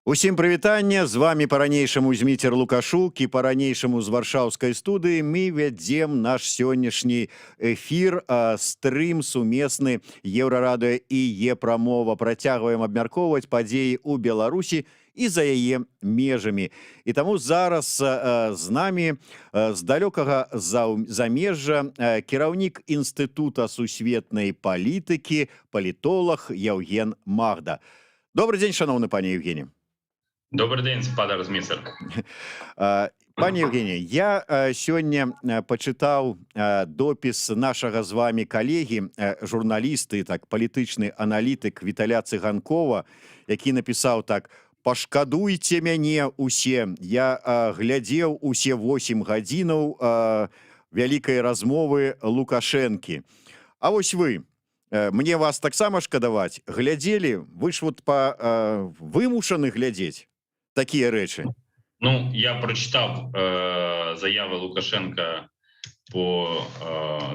Усім прывітанне, з вами па-ранейшаму Зміцер Лукашук і па-ранейшаму з варшаўскай студыі мы вядзем наш сённяшні эфір, стрым сумесны Еўрарадыё і Е-прамова. Працягваем абмяркоўваць падзеі ў Беларусі і за яе межамі. І таму зараз з намі з далёкага замежжа кіраўнік Інстытута сусветнай палітыкі, палітолог Яўген Магда. Добрый дзень, шаноўны пане Евгений. Добрый день, спадар Зміцер. Пане Евгений, я сёння пачытаў допіс нашага з вами калегі, журналісты, так, палітычны аналітык Віталя Цыганкова, які напісаў так: «Пашкадуйце мяне усе, я глядзеў усе 8 гадзінаў вялікай размовы Лукашэнкі. А вось вы, мне вас таксама шкадаваць, глядзелі, вы ж вот вымушаны глядзець такія рэчы». Ну, я прочитав заяви Лукашенка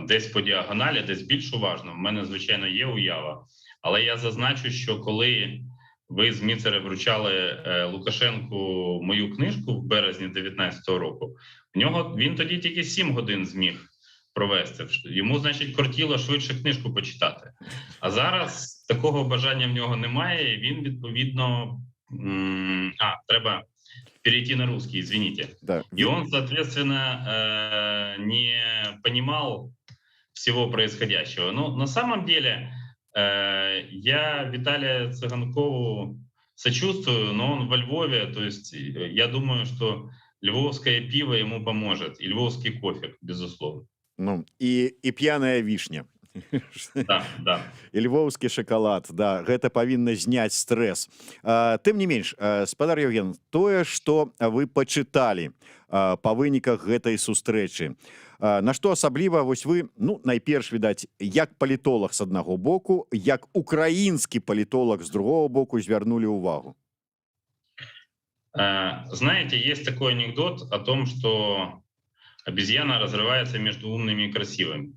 десь по діагоналі, десь більш уважно. В мене, звичайно, є уява. Але я зазначу, що коли ви, Зміцере, вручали Лукашенку мою книжку в березні 19-го року, він тоді тільки 7 годин зміг провести. Йому, значить, кортіло швидше книжку почитати. А зараз такого бажання в нього немає, і він, відповідно... треба перейти на русский, извините. Да. И он, соответственно, не понимал всего происходящего. Но на самом деле я Виталию Цыганкову сочувствую, но он во Львове, то есть я думаю, что львовское пиво ему поможет, и львовский кофе, безусловно. Ну, и пьяная вишня. Да, да. І львоўскі шакалад, да, гэта павінна зняць стрэс. Тым не менш, спадар Евген, тое, што вы пачыталі па выніках гэтай сустрэчы, на што асабліва вось вы, ну, найперш, відаць, як палітолог з аднаго боку, як украінскі палітолог з другого боку звярнулі ўвагу? Знаете, есть такой анекдот о том, что обезьяна разрывается между умными и красивыми.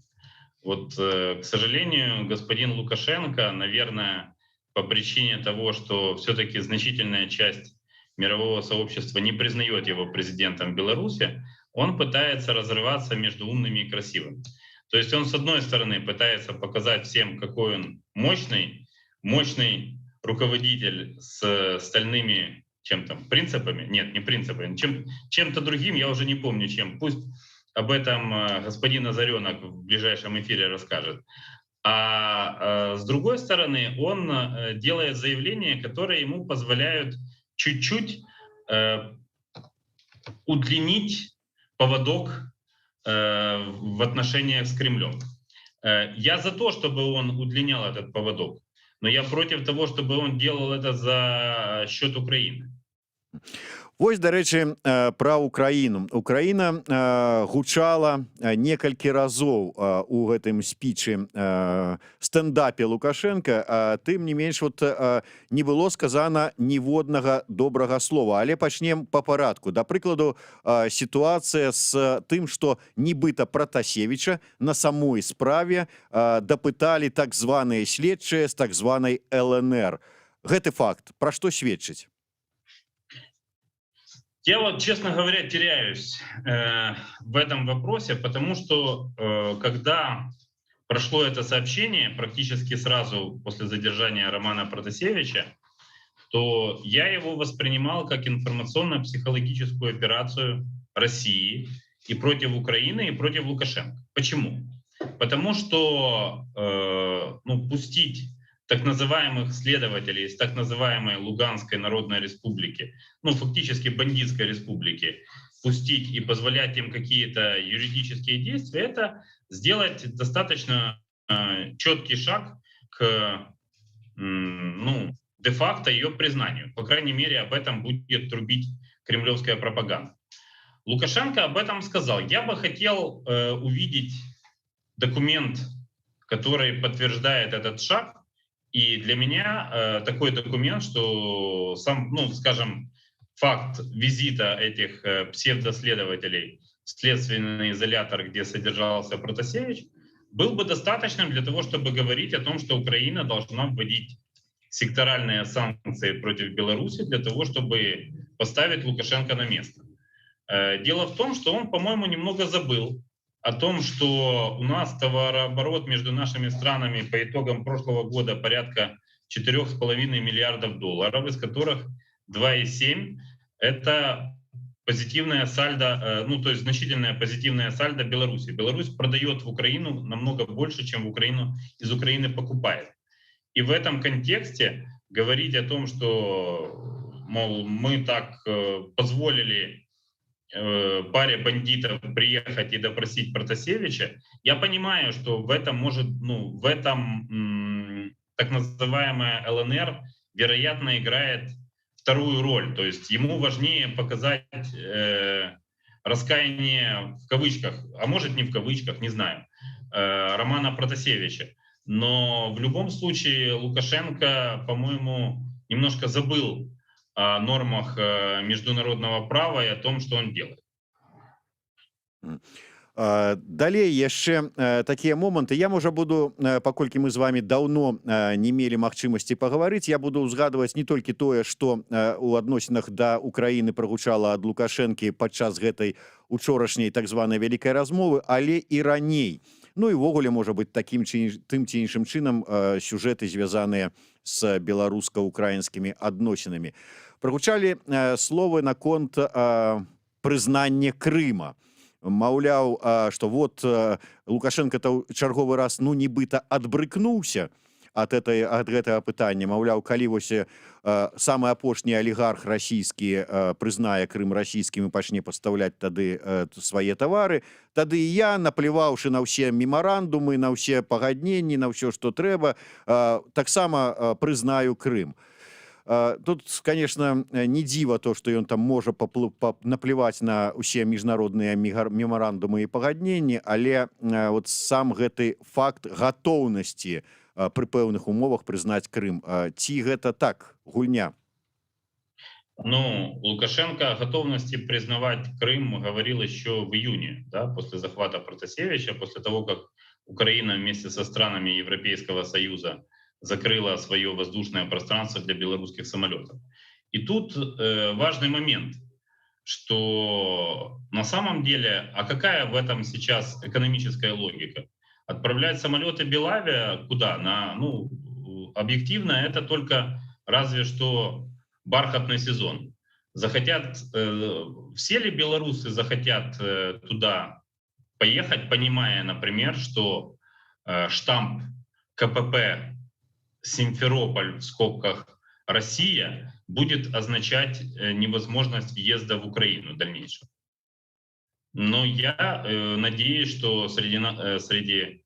Вот, к сожалению, господин Лукашенко, наверное, по причине того, что все-таки значительная часть мирового сообщества не признает его президентом Беларуси, он пытается разрываться между умными и красивыми. То есть он, с одной стороны, пытается показать всем, какой он мощный руководитель с стальными принципами. Нет, не принципами, чем-то другим, я уже не помню чем. Пусть об этом господин Озаренок в ближайшем эфире расскажет. А с другой стороны, он делает заявления, которые ему позволяют чуть-чуть удлинить поводок в отношениях с Кремлем. Я за то, чтобы он удлинял этот поводок, но я против того, чтобы он делал это за счет Украины. Вось, дарэчы, пра Украіну. Украіна гучала некалькі разоў у гэтым спічы стэндапе Лукашенка, тым не менш, вот не было сказана ніводнага добрага слова. Але пачнем па парадку. Да прыкладу, сітуацыя з тым, што нібыта Пратасевіча на самой справе дапыталі так званыя следчыя з так званай ЛНР. Гэты факт пра што сведчыць? Я вот, честно говоря, теряюсь в этом вопросе, потому что когда прошло это сообщение, практически сразу после задержания Романа Протасевича, то я его воспринимал как информационно-психологическую операцию России и против Украины, и против Лукашенко. Почему? Потому что пустить так называемых следователей из так называемой Луганской Народной Республики, фактически бандитской республики, пустить и позволять им какие-то юридические действия, это сделать достаточно четкий шаг к де-факто ее признанию. По крайней мере, об этом будет трубить кремлевская пропаганда. Лукашенко об этом сказал. Я бы хотел увидеть документ, который подтверждает этот шаг. И для меня такой документ, что скажем, факт визита этих псевдоследователей в следственный изолятор, где содержался Протасевич, был бы достаточным для того, чтобы говорить о том, что Украина должна вводить секторальные санкции против Беларуси для того, чтобы поставить Лукашенко на место. Дело в том, что он, по-моему, немного забыл о том, что у нас товарооборот между нашими странами по итогам прошлого года порядка 4,5 миллиардов долларов, из которых 2,7 — это позитивное сальдо, ну то есть значительное позитивное сальдо Беларуси. Беларусь продает в Украину намного больше, чем в Украину, из Украины покупает. И в этом контексте говорить о том, что, мол, мы так позволили паре бандитов приехать и допросить Протасевича, я понимаю, что в этом может, ну, в этом так называемая ЛНР, вероятно, играет вторую роль. То есть ему важнее показать раскаяние в кавычках, а может не в кавычках, не знаю, Романа Протасевича. Но в любом случае Лукашенко, по-моему, немножко забыл о нормах международного права и о том, что он делает. Далей яшчэ такія моманты. Я, можа, буду, паколькі мы з вами даўно не мелі магчымасці пагаварыць, я буду ўзгадваць не толькі тое, што у адносінах да Украіны прагучала ад Лукашэнкі падчас гэтай учорашняй так званай вялікай размовы, але і раней. Ну і ўвогуле, можа быць, тым ці іншым чынам сюжэты, звязаныя з беларуска-украінскімі адносінамі. Прагучалі словы наконт прызнання Крыма. Маўляў, што вот Лукашенко-то чарговы раз, ну, нібыта адбрыкнуўся ад гэтага пытання. Маўляў, калі вось самы апошні алігарх расійскі прызнае Крым расійскім і пачне пастаўляць тады свае тавары, тады і я, напліваўшы на ўсе мемарандумы, на ўсе пагадненні, на ўсё, што трэба, таксама прызнаю Крым. Тут, конечно, не дзіва то, што ён там можа напліваць на ўсе міжнародныя мемарандумы і пагадненні, але вот сам гэты факт гатоўнасці пры пэўных умовах прызнаць Крым. Ці гэта так, гульня? Ну, Лукашенко о готовности признавать Крым говорил еще в июне, да, после захвата Протасевича, после того, как Украина вместе со странами Европейского Союза закрыла свое воздушное пространство для белорусских самолетов. И тут важный момент, что на самом деле, а какая в этом сейчас экономическая логика? Отправлять самолеты Белавия куда? Ну, объективно это только разве что бархатный сезон. Захотят, все ли белорусы захотят туда поехать, понимая, например, что штамп КПП Симферополь в скобках Россия будет означать невозможность въезда в Украину в дальнейшем. Но я надеюсь, что среди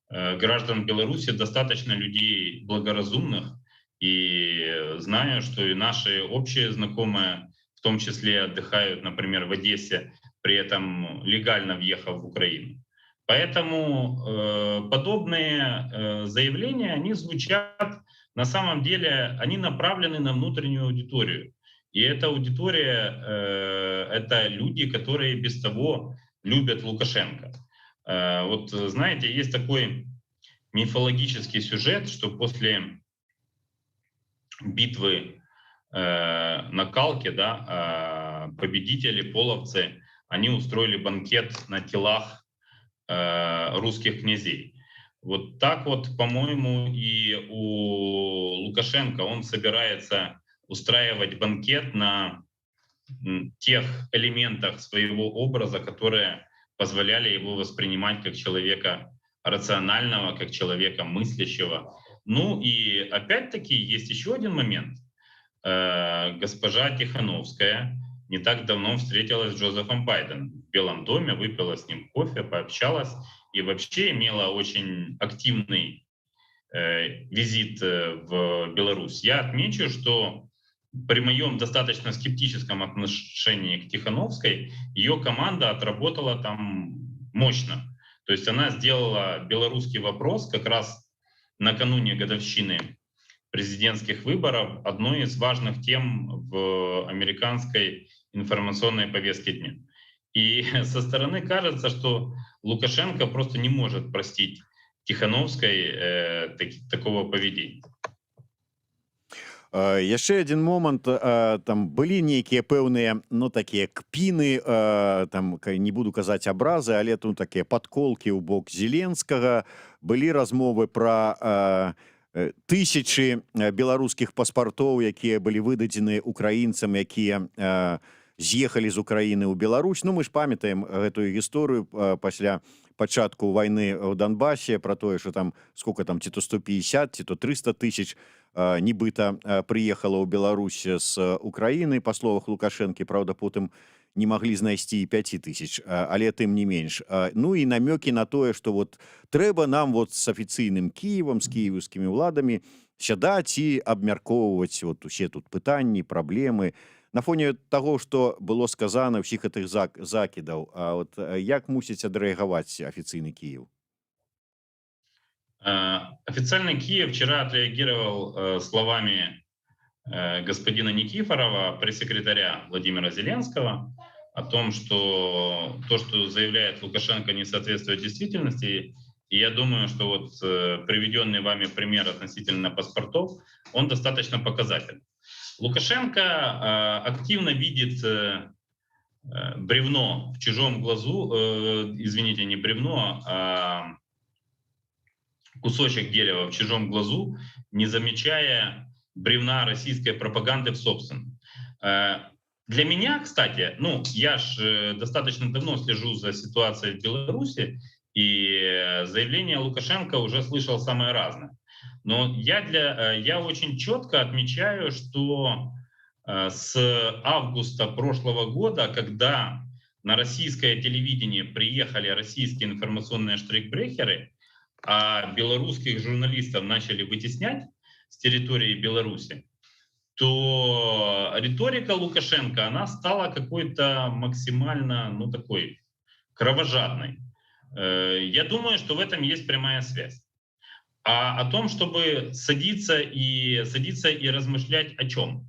граждан Беларуси достаточно людей благоразумных, и знаю, что и наши общие знакомые в том числе отдыхают, например, в Одессе, при этом легально въехав в Украину. Поэтому подобные заявления, они звучат, на самом деле, они направлены на внутреннюю аудиторию. И эта аудитория — это люди, которые без того любят Лукашенко. Вот знаете, есть такой мифологический сюжет, что после битвы на Калке, да, победители, половцы, они устроили банкет на телах русских князей. Вот так вот, по-моему, и у Лукашенко он собирается устраивать банкет на тех элементах своего образа, которые позволяли его воспринимать как человека рационального, как человека мыслящего. Ну и опять-таки есть еще один момент. Госпожа Тихановская не так давно встретилась с Джозефом Байденом в Белом доме, выпила с ним кофе, пообщалась и вообще имела очень активный визит в Беларусь. Я отмечу, что при моем достаточно скептическом отношении к Тихановской ее команда отработала там мощно. То есть она сделала белорусский вопрос как раз накануне годовщины президентских выборов одной из важных тем в американской информационной повестке дня. И со стороны кажется, что Лукашенко просто не может простить Тихановской такого поведения. Яшчэ один момант, там былі нейкія пэўныя, ну, такія кпіны, там, не буду казаць абразы, але тут такія падколкі ў бок Зеленскага. Былі размовы пра тысячы беларускіх паспартоў, якія былі выдадзены украінцам, якія з'ехалі з Украіны ў Беларусь. Ну, мы ж памятаем гэтую гісторыю пасля пачатку вайны ў Донбасе, пра тое, што там сколько там, ці то 150, ці то 300 тысяч нібыта прыехала ў Беларусь з Украіны, па словах Лукашэнкі, праўда, потым не маглі знайсці і 5 тысяч, але тым не менш. Ну і намёкі на тое, што вот трэба нам вот з афіцыйным Кіевам, з кіеўскімі ўладамі сядаць і абмяркоўваць вот усе тут пытанні, праблемы. На фоне таго, што было сказана, ўсіх гэтых закідаў, а вот як мусіць адрэагаваць афіцыйны Кіеў? Официальный Киев вчера отреагировал словами господина Никифорова, пресс-секретаря Владимира Зеленского, о том, что то, что заявляет Лукашенко, не соответствует действительности. И я думаю, что вот приведенный вами пример относительно паспортов, он достаточно показательный. Лукашенко активно видит бревно в чужом глазу, извините, не бревно, а кусочек дерева в чужом глазу, не замечая бревна российской пропаганды в собственном. Для меня, кстати, ну, я ж достаточно давно слежу за ситуацией в Беларуси, и заявление Лукашенко уже слышал самое разное. Но я очень четко отмечаю, что с августа прошлого года, когда на российское телевидение приехали российские информационные штрейкбрехеры, а белорусских журналистов начали вытеснять с территории Беларуси, то риторика Лукашенко, она стала какой-то максимально, ну, такой кровожадной. Я думаю, что в этом есть прямая связь. А о том, чтобы садиться и размышлять о чем?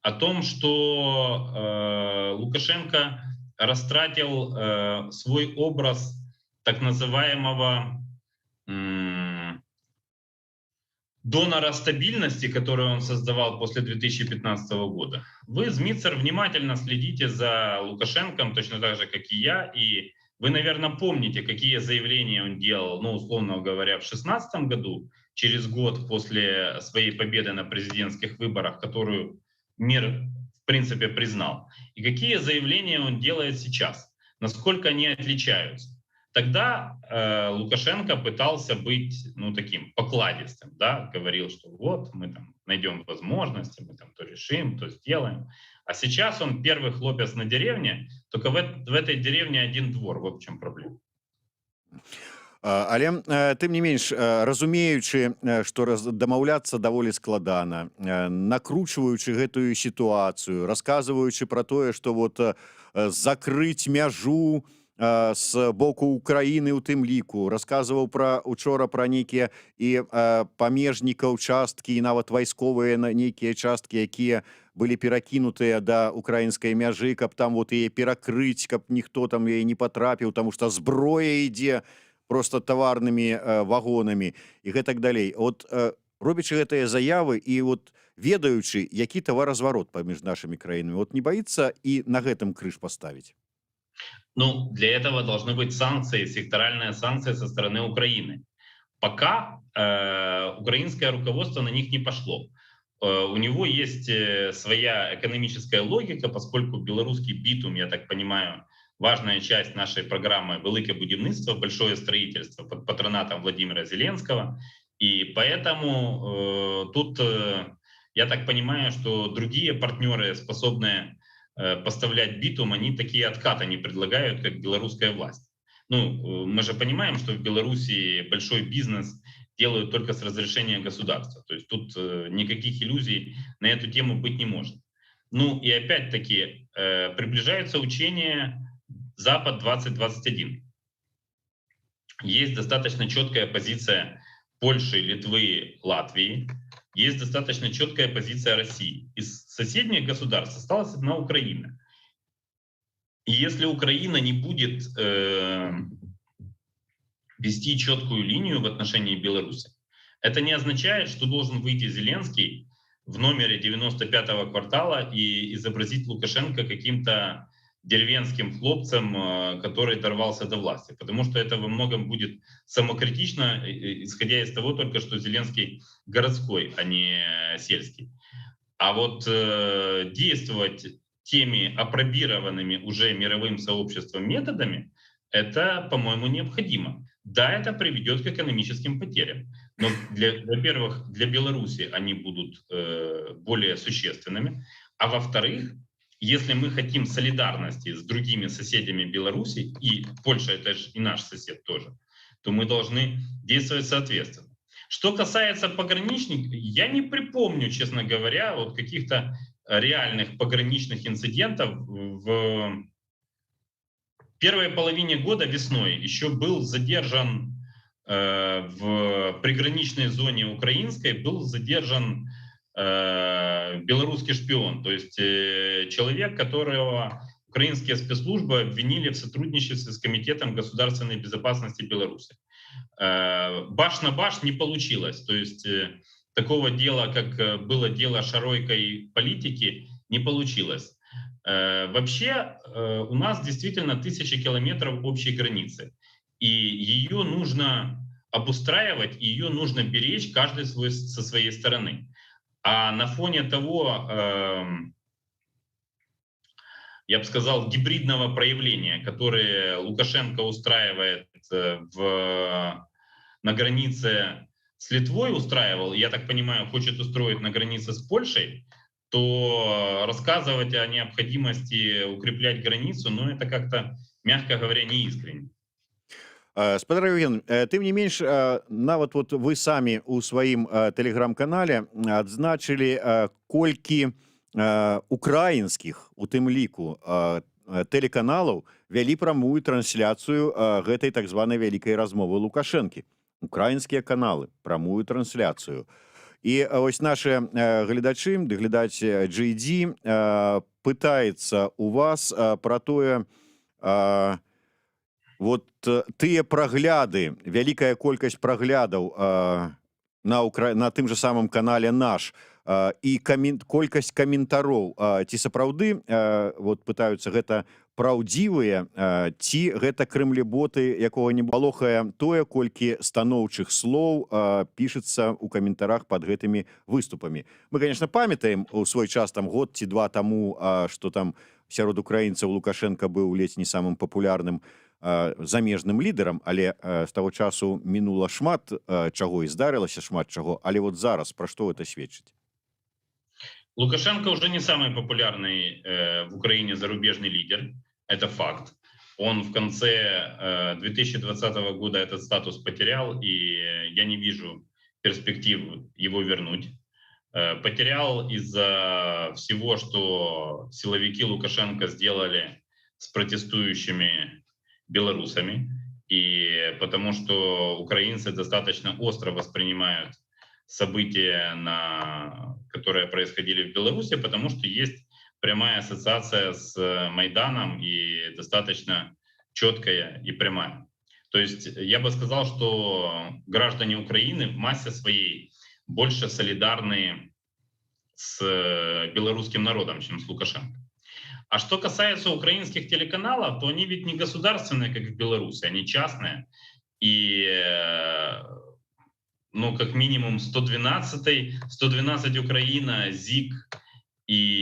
О том, что Лукашенко растратил свой образ так называемого донора стабильности, который он создавал после 2015 года. Вы, Змитцер, внимательно следите за Лукашенком, точно так же, как и я, и вы, наверное, помните, какие заявления он делал, ну, условно говоря, в 2016 году, через год после своей победы на президентских выборах, которую мир, в принципе, признал, и какие заявления он делает сейчас, насколько они отличаются. Тогда Лукашенко пытался быть, ну, таким покладистым, да, говорил, что вот мы там найдем возможности, мы там то решим, то сделаем. А сейчас он первый хлопец на деревне, только в этой деревне один двор, вот в чем проблема. Але тым не менш, разумеючы, што дамаўляцца даволі складана, накручваючы гэтую сітуацыю, расказваючы пра тое, што вот закрыць мяжу з боку Украіны ў тым ліку, расказваў учора пра нейкія і памежнікаў часткі, і нават вайсковыя нейкія часткі, якія былі перакінутыя да украінскай мяжы, каб там вот яе перакрыць, каб ніхто там яе не патрапіў, таму што зброя ідзе просто таварнымі вагонамі і гэтак далей. От робячы гэтыя заявы і вот ведаючы, які таваразварот паміж нашымі краінамі, вот не баіцца і на гэтым крыж паставіць? Ну, для этого должны быть санкции, секторальные санкции со стороны Украины. Пока украинское руководство на них не пошло. У него есть своя экономическая логика, поскольку белорусский битум, я так понимаю, важная часть нашей программы «Великое будівництво», большое строительство под патронатом Владимира Зеленского. И поэтому тут, я так понимаю, что другие партнеры, способные поставлять битум, они такие откаты не предлагают, как белорусская власть. Ну, мы же понимаем, что в Беларуси большой бизнес делают только с разрешения государства. То есть тут никаких иллюзий на эту тему быть не может. Ну и опять-таки приближаются учения Запад-2021. Есть достаточно четкая позиция Польши, Литвы, Латвии. Есть достаточно четкая позиция России. Из соседних государств осталась одна Украина. И если Украина не будет вести четкую линию в отношении Беларуси, это не означает, что должен выйти Зеленский в номере 95-го квартала и изобразить Лукашенко каким-то деревенским хлопцем, который дорвался до власти. Потому что это во многом будет самокритично, исходя из того только, что Зеленский городской, а не сельский. А вот действовать теми апробированными уже мировым сообществом методами, это, по-моему, необходимо. Да, это приведет к экономическим потерям. Но, во-первых, для Беларуси они будут более существенными. А во-вторых, если мы хотим солидарности с другими соседями Беларуси, и Польша это же и наш сосед тоже, то мы должны действовать соответственно. Что касается пограничников, я не припомню, честно говоря, вот каких-то реальных пограничных инцидентов. В первой половине года весной еще был задержан в приграничной зоне украинской, был задержан белорусский шпион, то есть человек, которого украинские спецслужбы обвинили в сотрудничестве с Комитетом государственной безопасности Беларуси. Баш на баш не получилось, то есть такого дела, как было дело Шаройкой политики, не получилось. Вообще у нас действительно 1000 километров общей границы, и ее нужно обустраивать, и ее нужно беречь каждый со своей стороны. А на фоне того, я бы сказал, гибридного проявления, которое Лукашенко устраивает на границе с Литвой, я так понимаю, хочет устроить на границе с Польшей, то рассказывать о необходимости укреплять границу, ну это как-то, мягко говоря, неискренне. Спадар Евген, тым не менш, нават вот вы самі у сваім тэлеграм-канале адзначылі колькі украінскіх, у тым ліку, тэлеканалаў вялі прамую трансляцыю гэтай так званай вялікай размовы Лукашэнкі. Украінскія каналы, прамую трансляцыю. І ось наши гледачы, глядач GD, пытаецца у вас пра тое, вот тыя прагляды, вялікая колькасць праглядаў на тым же самым канале наш і колькасць каментароў, ці сапраўды вот пытаюцца гэта праўдзівыя, ці гэта крымлеботы якога-небудзь палохае тое, колькі станоўчых слоў пішацца ў каментарах под гэтымі выступамі. Мы, конечно, памятаем у свой час там год ці два таму, што там сярод украінцаў Лукашенко быў ледзь не самым папулярным замежным лідарам, але з таго часу мінула шмат чаго і здарылася шмат чаго, але вот зараз пра што гэта сведчыць? Лукашенко уже не самый популярный в Украине зарубежный лидер, это факт. Он в конце 2020 года этот статус потерял, и я не вижу перспектив его вернуть. Потерял из-за всего, что силовики Лукашенко сделали с протестующими белорусами, и потому что украинцы достаточно остро воспринимают события, которые происходили в Беларуси, потому что есть прямая ассоциация с Майданом и достаточно четкая и прямая. То есть я бы сказал, что граждане Украины в массе своей больше солидарны с белорусским народом, чем с Лукашенко. А что касается украинских телеканалов, то они ведь не государственные, как в Беларуси, они частные. И, ну, как минимум 112 Украина, ЗИК и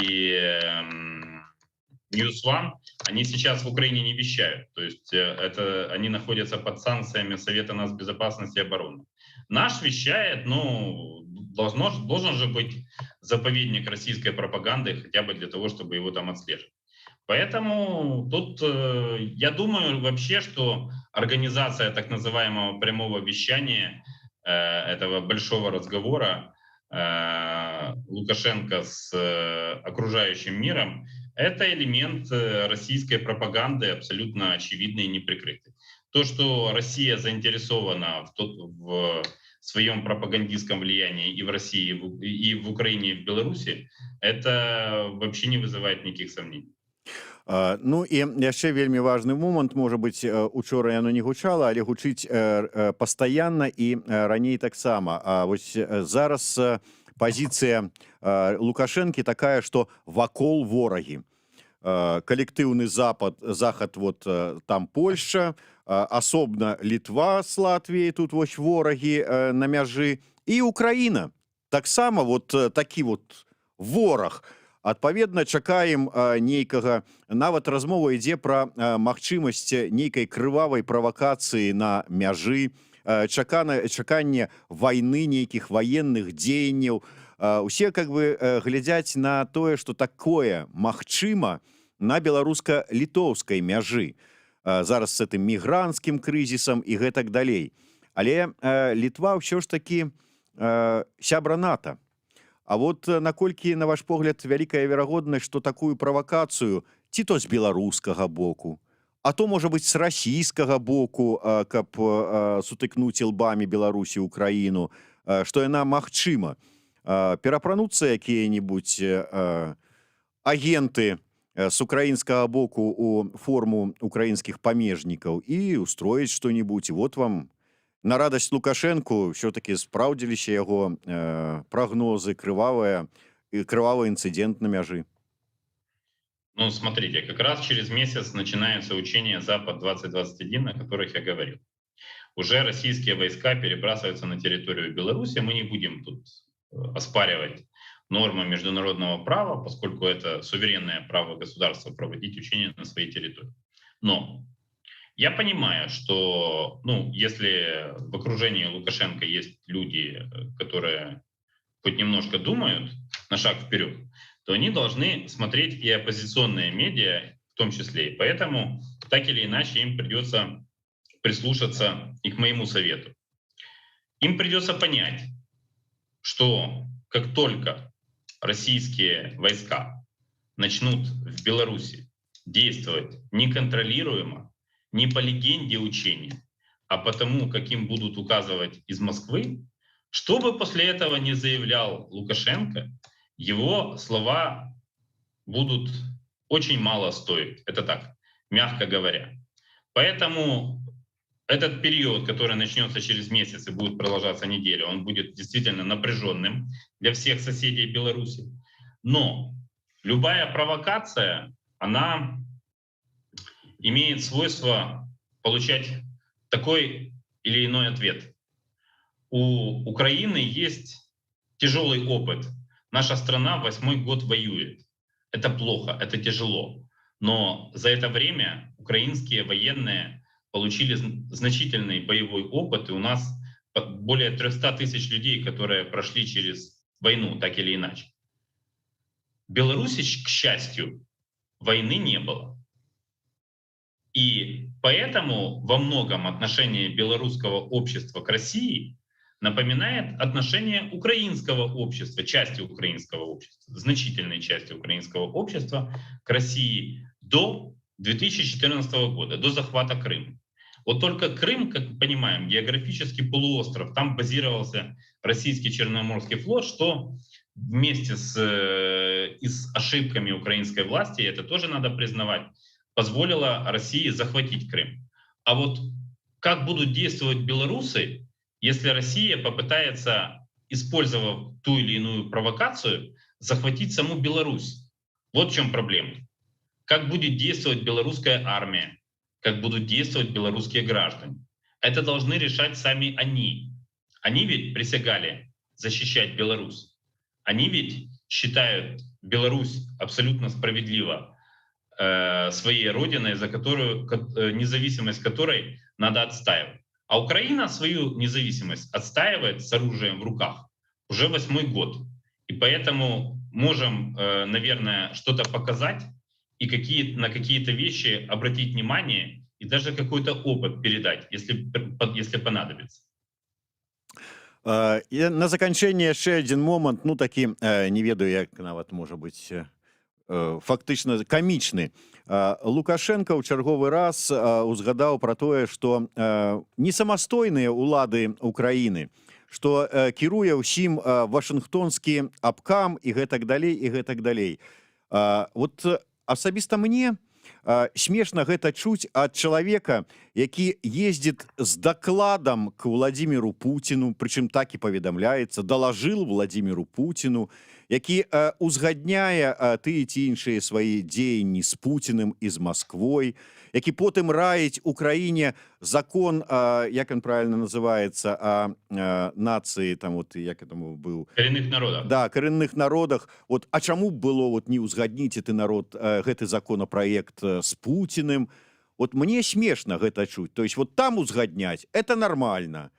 News One, они сейчас в Украине не вещают. То есть они находятся под санкциями Совета нацбезопасности и обороны. Наш вещает, ну, должен же быть заповедник российской пропаганды, хотя бы для того, чтобы его там отслеживать. Поэтому тут я думаю вообще, что организация так называемого прямого вещания, этого большого разговора Лукашенко с окружающим миром, это элемент российской пропаганды, абсолютно очевидный и неприкрытый. То, что Россия заинтересована в своем пропагандистском влиянии и в России, и в Украине, и в Беларуси, это вообще не вызывает никаких сомнений. Ну і яшчэ вельмі важны момант, можа быць, учора яно не гучала, але гучыць пастаянна і раней таксама. Вось зараз позиция Лукашенко такая, что вакол вораги. Коллективный захад вот там Польша, асобна Литва с Латвией, тут вось вораги на мяжы, и Украина. Таксама вот такі вот вораг. Адпаведна, чакаем нейкага, нават размова ідзе пра магчымасць нейкай крывавай правакацыі на мяжы, чаканне вайны, нейкіх ваенных дзеянняў. Усе как бы глядзяць на тое, што такое магчыма на беларуска-літоўскай мяжы. Зараз з гэтым мігранцкім крызісам і гэтак далей. Але Літва ўсё ж такі сябра НАТО. А вот наколькі, на ваш погляд, вялікая верагоднасць, што такую правакацыю ці то з беларускага боку, а то, можа быць, з расійскага боку, каб сутыкнуць лбамі Беларусі Украіну, што яна магчыма. Перапрануцца якія-небудзь агенты з украінскага боку у форму украінскіх памежнікаў і устроіць што-небудзь. Вот вам на радасць Лукашенку все-таки спраўдзіліся яго прогнозы, крывавый инцидент на мяжы. Ну, смотрите, как раз через месяц начинаются учения «Запад-2021», о которых я говорил. Уже российские войска перебрасываются на территорию Беларуси. Мы не будем тут оспаривать нормы международного права, поскольку это суверенное право государства проводить учения на своей территории. Но я понимаю, что если в окружении Лукашенко есть люди, которые хоть немножко думают на шаг вперед, то они должны смотреть и оппозиционные медиа в том числе. И поэтому так или иначе им придется прислушаться и к моему совету. Им придется понять, что как только российские войска начнут в Беларуси действовать неконтролируемо, не по легенде учения, а потому, каким будут указывать из Москвы, что бы после этого не заявлял Лукашенко, его слова будут очень мало стоить. Это так, мягко говоря. Поэтому этот период, который начнется через месяц и будет продолжаться неделю, он будет действительно напряженным для всех соседей Беларуси. Но любая провокация, она имеет свойство получать такой или иной ответ. У Украины есть тяжелый опыт. Наша страна 8-й год воюет. Это плохо, это тяжело. Но за это время украинские военные получили значительный боевой опыт, и у нас более 300 тысяч людей, которые прошли через войну, так или иначе. В Беларуси, к счастью, войны не было. И поэтому во многом отношение белорусского общества к России напоминает отношение украинского общества, части украинского общества, значительной части украинского общества к России до 2014 года, до захвата Крыма. Вот только Крым, как мы понимаем, географический полуостров, там базировался российский Черноморский флот, что вместе с ошибками украинской власти, это тоже надо признавать, позволило России захватить Крым. А вот как будут действовать белорусы, если Россия попытается, использовав ту или иную провокацию, захватить саму Беларусь? Вот в чем проблема. Как будет действовать белорусская армия? Как будут действовать белорусские граждане? Это должны решать сами они. Они ведь присягали защищать Беларусь. Они ведь считают Беларусь абсолютно справедливо своей родиной, за которую, независимость которой надо отстаивать. А Украина свою независимость отстаивает с оружием в руках уже 8-й год. И поэтому можем, наверное, что-то показать и на какие-то вещи обратить внимание и даже какой-то опыт передать, если понадобится. І на заканчэнне яшчэ адзін момант, такі, не ведаю, як нават можа быць фактычна камічны. Лукашенко ў чарговы раз узгадаў пра тое, што не самастойныя ўлады Украіны, што кіруе ўсім вашынгтонскі абкам і гэтак далей, і гэтак далей. Вот асабіста мне смешна гэта чуць ад чалавека, які ездзіць з дакладам к Владимиру Путину, прычым так і паведамляецца, далажыў Владимиру Путину, які узгадняе тыя ці іншыя свае дзеянні з Путиным і з Москвой, які потым раіць Украіне закон, як ён правильно называецца, нацыі, там вот як этому быў, Коренных народов. да, коренных народах. Вот, а чаму б было вот не ўзгадніць ты народ гэты законопроект з Путиным? Вот мне смешна гэта чуць. То есть вот там узгадняць это нормально.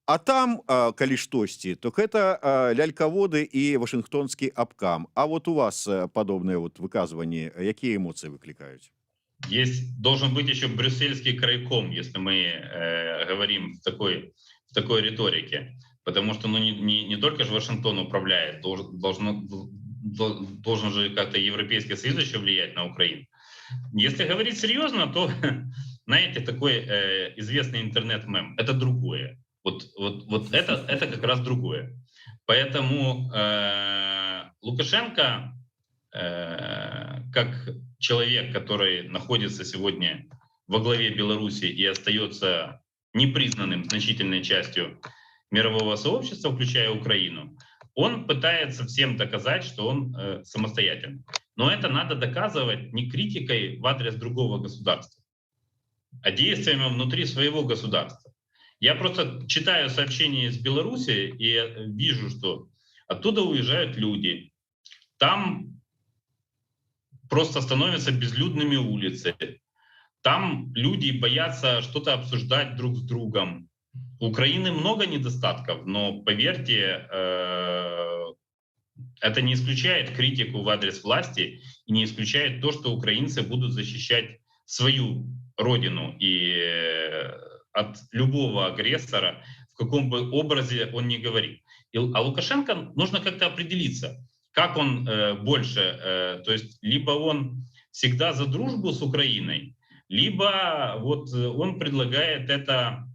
А там, калі штосьці, то гэта лялькаводы і Вашингтонскі абкам. А вот у вас падобныя вот выказванні, якія эмоцыі выклікаюць? Должен быть еще брюссельский крайком, если мы говорим в такой риторике. Потому что не только же Вашингтон управляет, должен же как-то Европейский Союз еще влиять на Украину. Если говорить серьезно, то, знаете, такой известный интернет-мем — это другое. Вот это как раз другое. Поэтому Лукашенко, как человек, который находится сегодня во главе Беларуси и остается непризнанным значительной частью мирового сообщества, включая Украину, он пытается всем доказать, что он самостоятельный. Но это надо доказывать не критикой в адрес другого государства, а действиями внутри своего государства. Я просто читаю сообщения из Беларуси и вижу, что оттуда уезжают люди, там просто становятся безлюдными улицы, там люди боятся что-то обсуждать друг с другом. У Украины много недостатков, но поверьте, это не исключает критику в адрес власти и не исключает то, что украинцы будут защищать свою родину и от любого агрессора, в каком бы образе он ни говорил. А Лукашенко нужно как-то определиться, как он больше, то есть либо он всегда за дружбу с Украиной, либо вот он предлагает это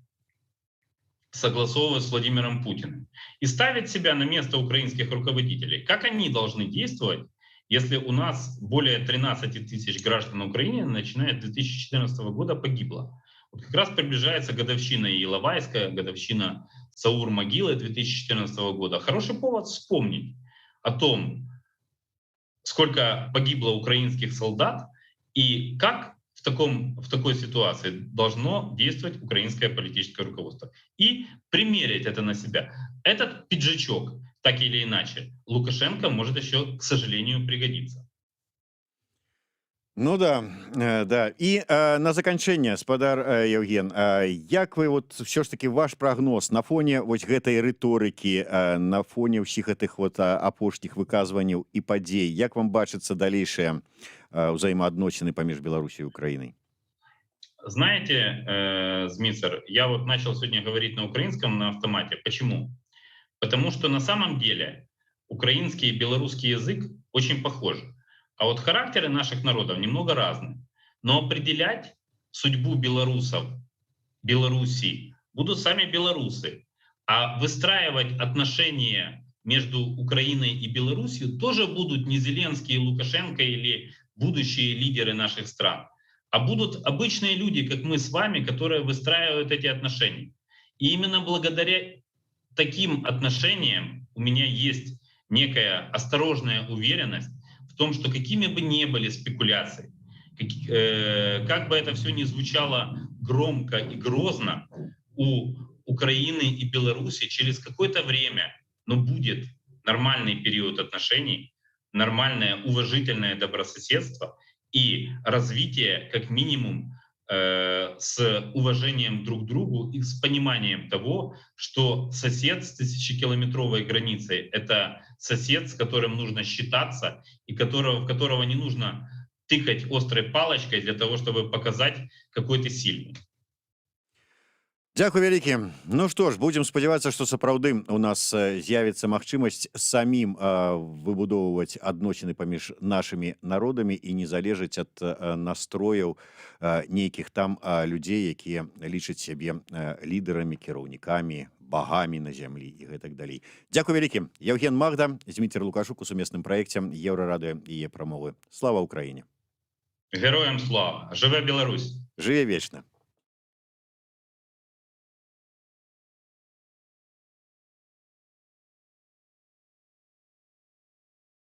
согласовывать с Владимиром Путиным и ставит себя на место украинских руководителей. Как они должны действовать, если у нас более 13 тысяч граждан на Украине, начиная с 2014 года, погибло? Вот как раз приближается годовщина Иловайская, годовщина Саур-могилы 2014 года. Хороший повод вспомнить о том, сколько погибло украинских солдат и как в такой ситуации должно действовать украинское политическое руководство. И примерить это на себя. Этот пиджачок, так или иначе, Лукашенко может еще, к сожалению, пригодиться. Ну да, да. І на заканчэнне, спадар Евген, як вы вот все ж таки ваш прогноз на фоне вось гэтай рыторыкі, на фоне ўсіх гэтых вот апошніх выказванняў і падзей, як вам бачыцца далейшыя ўзаемаадносіны паміж Беларусью и Украиной? Знаете, Змицер, я вот начал сегодня говорить на украинском на автомате. Почему? Потому что на самом деле украинский и белорусский язык очень похожи. А вот характеры наших народов немного разные. Но определять судьбу белорусов, Белоруссии будут сами белорусы. А выстраивать отношения между Украиной и Белоруссией тоже будут не Зеленский и Лукашенко или будущие лидеры наших стран, а будут обычные люди, как мы с вами, которые выстраивают эти отношения. И именно благодаря таким отношениям у меня есть некая осторожная уверенность в том, что какими бы ни были спекуляции, как бы это все ни звучало громко и грозно, у Украины и Беларуси через какое-то время, но будет нормальный период отношений, нормальное уважительное добрососедство и развитие как минимум с уважением друг к другу и с пониманием того, что сосед с тысячекилометровой границей — это сосед, с которым нужно считаться и в которого не нужно тыкать острой палочкой для того, чтобы показать, какой ты сильный. Дзякуй вялікі. Ну што ж, будзем спадзявацца, што сапраўды у нас з'явіцца магчымасць самім выбудоўваць адносіны паміж нашымі народамі і не залежыць ад настрояў нейкіх там людзей, якія лічаць сябе лідарамі, кіраўнікамі, багамі на зямлі і гэтак далей. Дзякуй вялікі. Евген Магда, Зміцер Лукашук у сумесным праекце Еўрарадыё і яе прамовы. Слава Украіне! Героям слава! Живе Беларусь! Жыве вечна.